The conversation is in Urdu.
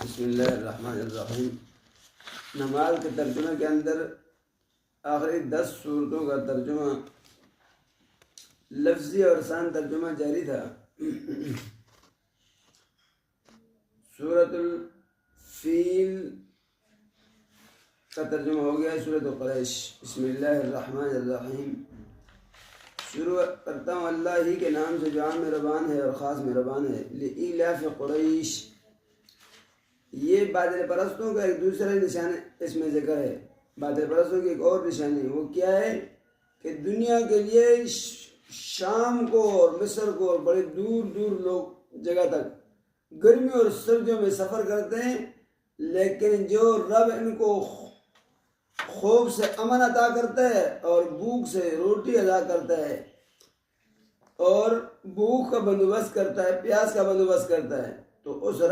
بسم اللہ الرحمن الرحیم۔ نماز کے ترجمے کے اندر آخری 10 صورتوں کا ترجمہ لفظی اور آسان ترجمہ جاری تھا۔ سورۃ الفیل کا ترجمہ ہو گیا سورۃ قریش۔ بسم اللہ الرحمن الرحیم۔ شروع کرتا ہوں اللہ ہی کے نام سے جو عام مہربان ہے اور خاص مہربان ہے۔ لإیلاف قریش، یہ باطل پرستوں کا ایک دوسرا نشان اس میں ذکر ہے۔ باطل پرستوں کی ایک اور نشانی وہ کیا ہے کہ دنیا کے لیے شام کو اور مصر کو اور بڑے دور دور لوگ جگہ تک گرمیوں اور سردیوں میں سفر کرتے ہیں، لیکن جو رب ان کو خوف سے امن عطا کرتا ہے اور بھوک سے روٹی عطا کرتا ہے اور بھوک کا بندوبست کرتا ہے، پیاس کا بندوبست کرتا ہے، تو اس رب